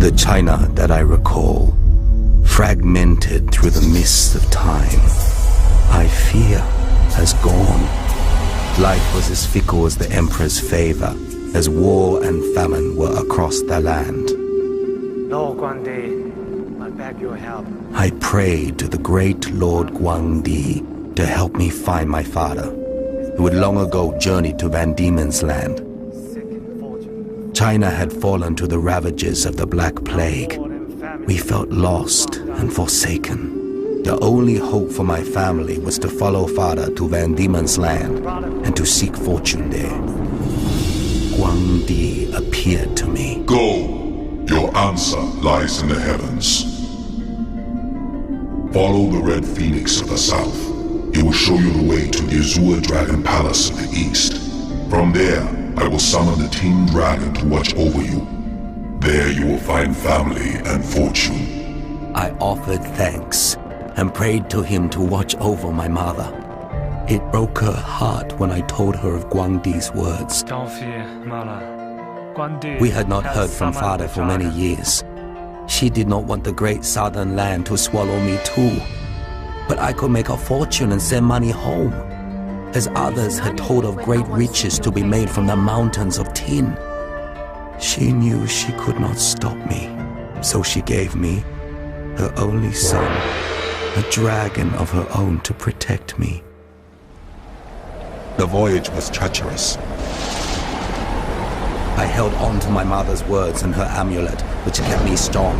The China that I recall, fragmented through the mists of time, I fear has gone. Life was as fickle as the Emperor's favor, as war and famine were across the land. No, Guangdi, I beg your help. I prayed to the great Lord Guangdi to help me find my father, who had long ago journeyed to Van Diemen's Land. China had fallen to the ravages of the Black Plague. We felt lost and forsaken. The only hope for my family was to follow father to Van Diemen's Land and to seek fortune there. Guangdi appeared to me. Go! Your answer lies in the heavens. Follow the Red Phoenix of the south. It will show you the way to the Azure Dragon Palace in the east. From there, I will summon the Team Dragon to watch over you. There you will find family and fortune. I offered thanks and prayed to him to watch over my mother. It broke her heart when I told her of Guangdi's words. Don't fear, Mala. Guangdi. We had not heard from father for many years. She did not want the great southern land to swallow me too. But I could make a fortune and send money home, as others had told of great riches to be made from the mountains of tin. She knew she could not stop me, so she gave me, her only son, a dragon of her own to protect me. The voyage was treacherous. I held on to my mother's words and her amulet, which kept me strong.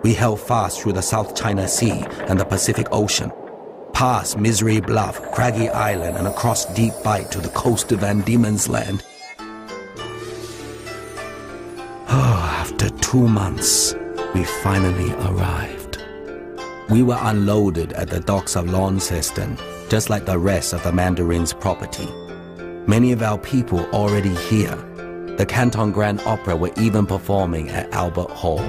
We held fast through the South China Sea and the Pacific Ocean, past Misery Bluff, Craggy Island, and across Deep Bight to the coast of Van Diemen's Land. Oh, after 2 months, we finally arrived. We were unloaded at the docks of Launceston, just like the rest of the Mandarin's property. Many of our people already here. The Canton Grand Opera were even performing at Albert Hall.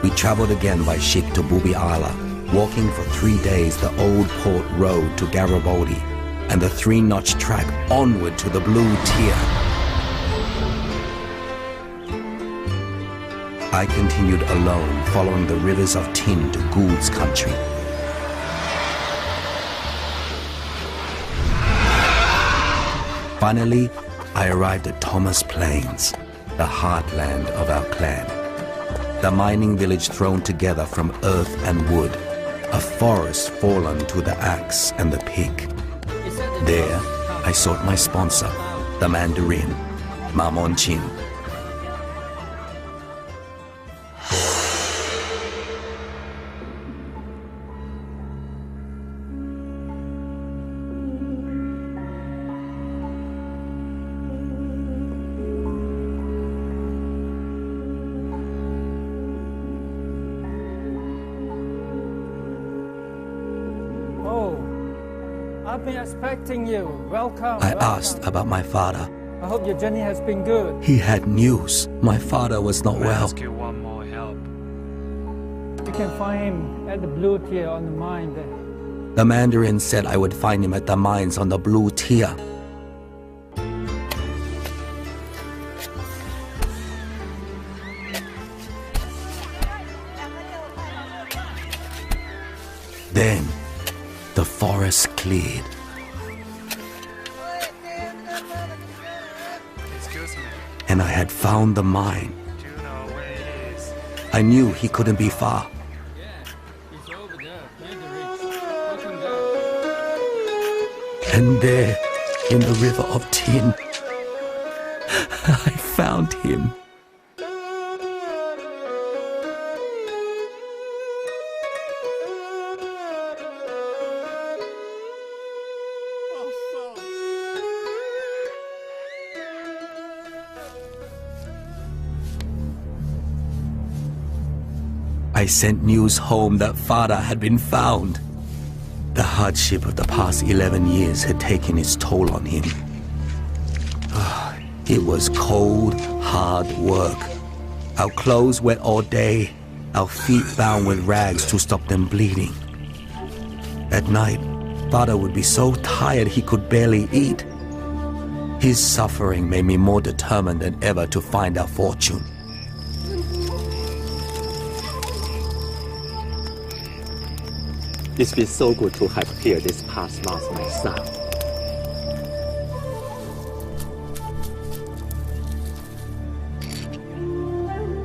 We traveled again by ship to Bubi Ala, walking for 3 days the old port road to Garibaldi, and the 3-notch track onward to the Blue Tier. I continued alone, following the rivers of tin to Gould's country. Finally, I arrived at Thomas Plains, the heartland of our clan. The mining village thrown together from earth and wood, a forest fallen to the axe and the pick. There, I sought my sponsor, the Mandarin, Ma Monchin. I've been expecting you. Welcome. I asked about my father. I hope your journey has been good. He had news. My father was not well. Ask you one more help. You can find him at the Blue Tier on the mine there. The Mandarin said I would find him at the mines on the Blue Tier. Then, the forest cleared. Excuse me. And I had found the mine. Do you know where it is? I knew he couldn't be far. Yeah, it's over there, near the ridge. Looking there. And there, in the river of tin, I found him. I sent news home that father had been found. The hardship of the past 11 years had taken its toll on him. It was cold, hard work. Our clothes wet all day, our feet bound with rags to stop them bleeding. At night, father would be so tired he could barely eat. His suffering made me more determined than ever to find our fortune. It's been so good to have here this past month, my son.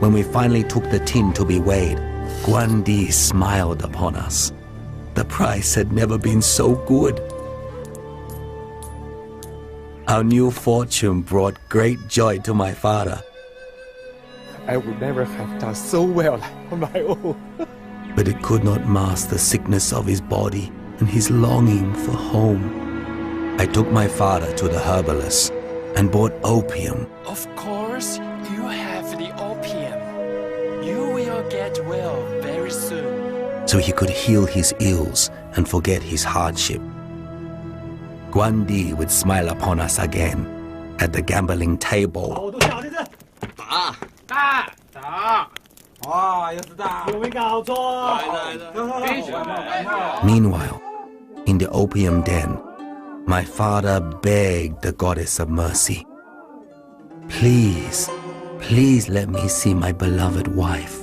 When we finally took the tin to be weighed, Guandi smiled upon us. The price had never been so good. Our new fortune brought great joy to my father. I would never have done so well on my own. But it could not mask the sickness of his body and his longing for home. I took my father to the herbalist and bought opium. Of course, you have the opium. You will get well very soon. So he could heal his ills and forget his hardship. Guandi would smile upon us again at the gambling table. Meanwhile, in the opium den, my father begged the goddess of mercy, "Please, please let me see my beloved wife."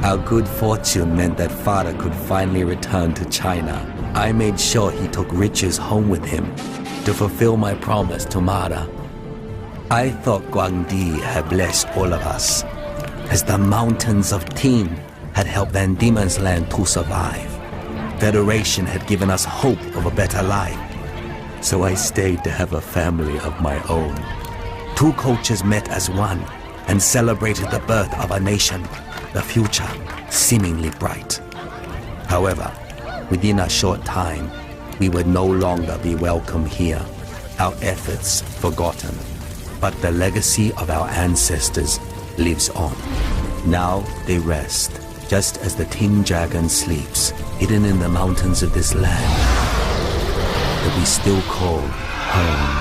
Our good fortune meant that father could finally return to China. I made sure he took riches home with him to fulfill my promise to Mara. I thought Guangdi had blessed all of us, as the mountains of Tin had helped Van Diemen's Land to survive. Federation had given us hope of a better life. So I stayed to have a family of my own. Two cultures met as one and celebrated the birth of a nation, the future seemingly bright. However, within a short time, we would no longer be welcome here, our efforts forgotten. But the legacy of our ancestors lives on. Now they rest, just as the Tin Dragon sleeps, hidden in the mountains of this land that we still call home.